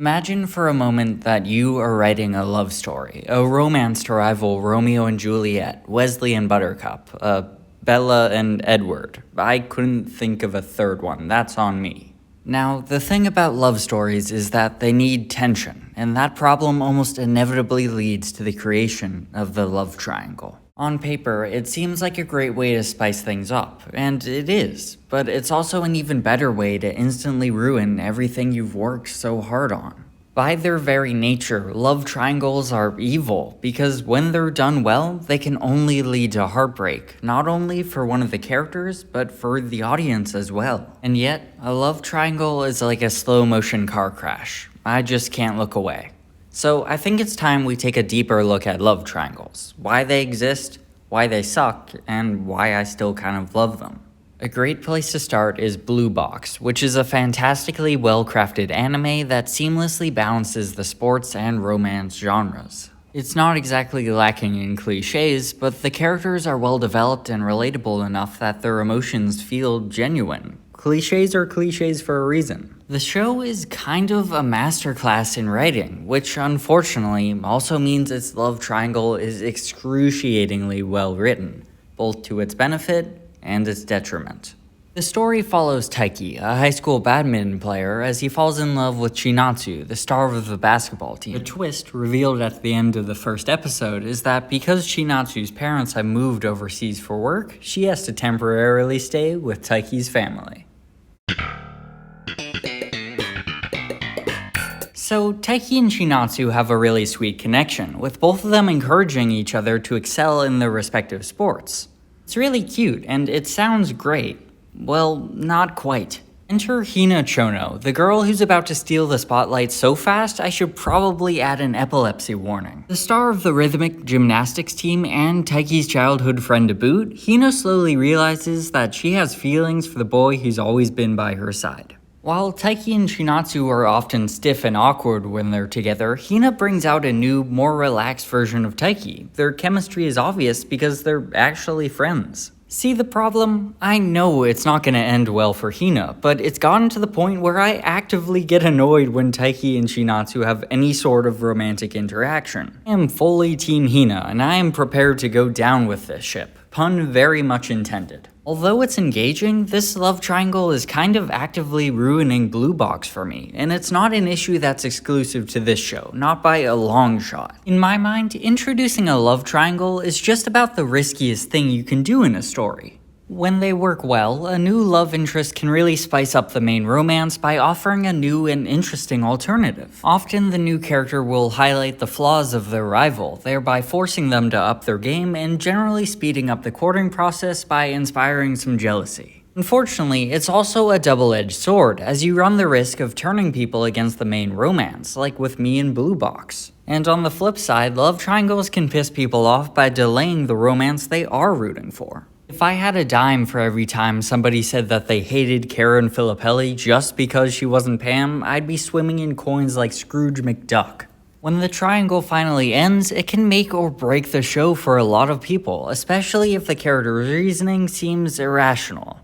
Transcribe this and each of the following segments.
Imagine for a moment that you are writing a love story, a romance to rival Romeo and Juliet, Wesley and Buttercup, Bella and Edward. I couldn't think of a third one, that's on me. Now, the thing about love stories is that they need tension, and that problem almost inevitably leads to the creation of the love triangle. On paper, it seems like a great way to spice things up, and it is, but it's also an even better way to instantly ruin everything you've worked so hard on. By their very nature, love triangles are evil, because when they're done well, they can only lead to heartbreak, not only for one of the characters, but for the audience as well. And yet, a love triangle is like a slow motion car crash. I just can't look away. So I think it's time we take a deeper look at love triangles, why they exist, why they suck, and why I still kind of love them. A great place to start is Blue Box, which is a fantastically well-crafted anime that seamlessly balances the sports and romance genres. It's not exactly lacking in cliches, but the characters are well developed and relatable enough that their emotions feel genuine. Cliches are cliches for a reason. The show is kind of a masterclass in writing, which unfortunately also means its love triangle is excruciatingly well written, both to its benefit and its detriment. The story follows Taiki, a high school badminton player, as he falls in love with Chinatsu, the star of the basketball team. The twist, revealed at the end of the first episode, is that because Chinatsu's parents have moved overseas for work, she has to temporarily stay with Taiki's family. So, Taiki and Chinatsu have a really sweet connection, with both of them encouraging each other to excel in their respective sports. It's really cute, and it sounds great. Well, not quite. Enter Hina Chono, the girl who's about to steal the spotlight so fast I should probably add an epilepsy warning. The star of the rhythmic gymnastics team and Taiki's childhood friend to boot, Hina slowly realizes that she has feelings for the boy who's always been by her side. While Taiki and Chinatsu are often stiff and awkward when they're together, Hina brings out a new, more relaxed version of Taiki. Their chemistry is obvious because they're actually friends. See the problem? I know it's not gonna end well for Hina, but it's gotten to the point where I actively get annoyed when Taiki and Chinatsu have any sort of romantic interaction. I am fully Team Hina, and I am prepared to go down with this ship. Pun very much intended. Although it's engaging, this love triangle is kind of actively ruining Blue Box for me, and it's not an issue that's exclusive to this show, not by a long shot. In my mind, introducing a love triangle is just about the riskiest thing you can do in a story. When they work well, a new love interest can really spice up the main romance by offering a new and interesting alternative. Often the new character will highlight the flaws of their rival, thereby forcing them to up their game and generally speeding up the courting process by inspiring some jealousy. Unfortunately, it's also a double-edged sword, as you run the risk of turning people against the main romance, like with me and Blue Box. And on the flip side, love triangles can piss people off by delaying the romance they are rooting for. If I had a dime for every time somebody said that they hated Karen Filippelli just because she wasn't Pam, I'd be swimming in coins like Scrooge McDuck. When the triangle finally ends, it can make or break the show for a lot of people, especially if the character's reasoning seems irrational.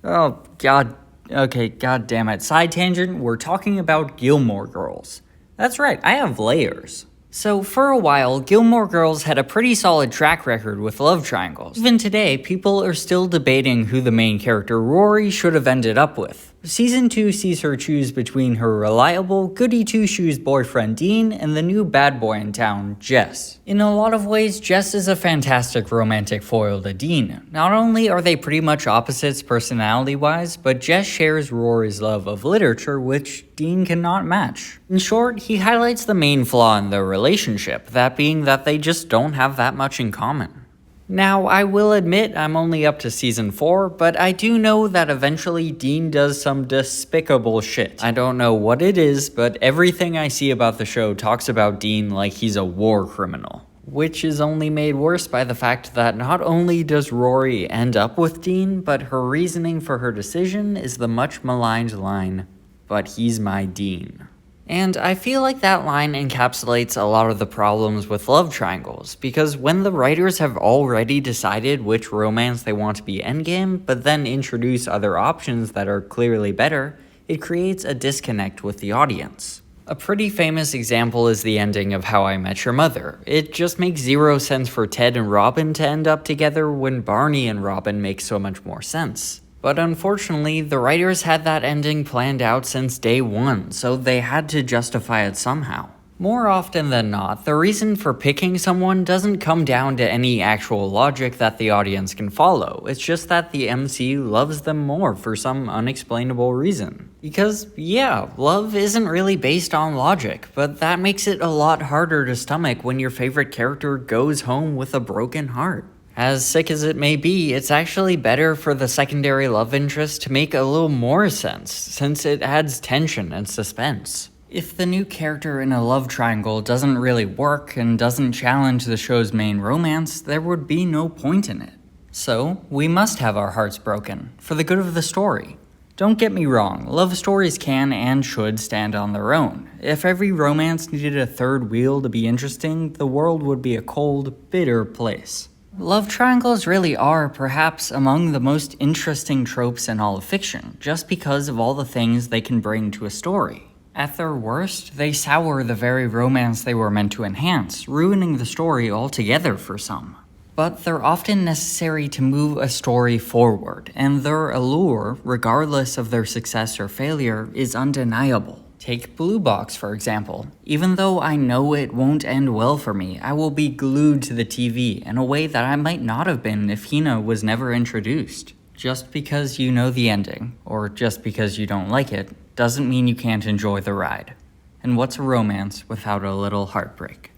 Oh, god damn it. Side tangent, we're talking about Gilmore Girls. That's right, I have layers. So, for a while, Gilmore Girls had a pretty solid track record with love triangles. Even today, people are still debating who the main character Rory should have ended up with. Season 2 sees her choose between her reliable, goody-two-shoes boyfriend Dean and the new bad boy in town, Jess. In a lot of ways, Jess is a fantastic romantic foil to Dean. Not only are they pretty much opposites personality-wise, but Jess shares Rory's love of literature, which Dean cannot match. In short, he highlights the main flaw in their relationship, that being that they just don't have that much in common. Now, I will admit I'm only up to season 4, but I do know that eventually Dean does some despicable shit. I don't know what it is, but everything I see about the show talks about Dean like he's a war criminal. Which is only made worse by the fact that not only does Rory end up with Dean, but her reasoning for her decision is the much maligned line, "But he's my Dean." And I feel like that line encapsulates a lot of the problems with love triangles, because when the writers have already decided which romance they want to be endgame, but then introduce other options that are clearly better, it creates a disconnect with the audience. A pretty famous example is the ending of How I Met Your Mother. It just makes zero sense for Ted and Robin to end up together when Barney and Robin make so much more sense. But unfortunately, the writers had that ending planned out since day one, so they had to justify it somehow. More often than not, the reason for picking someone doesn't come down to any actual logic that the audience can follow. It's just that the MC loves them more for some unexplainable reason. Because, yeah, love isn't really based on logic, but that makes it a lot harder to stomach when your favorite character goes home with a broken heart. As sick as it may be, it's actually better for the secondary love interest to make a little more sense, since it adds tension and suspense. If the new character in a love triangle doesn't really work and doesn't challenge the show's main romance, there would be no point in it. So, we must have our hearts broken, for the good of the story. Don't get me wrong, love stories can and should stand on their own. If every romance needed a third wheel to be interesting, the world would be a cold, bitter place. Love triangles really are, perhaps, among the most interesting tropes in all of fiction, just because of all the things they can bring to a story. At their worst, they sour the very romance they were meant to enhance, ruining the story altogether for some. But they're often necessary to move a story forward, and their allure, regardless of their success or failure, is undeniable. Take Blue Box, for example. Even though I know it won't end well for me, I will be glued to the TV in a way that I might not have been if Hina was never introduced. Just because you know the ending, or just because you don't like it, doesn't mean you can't enjoy the ride. And what's a romance without a little heartbreak?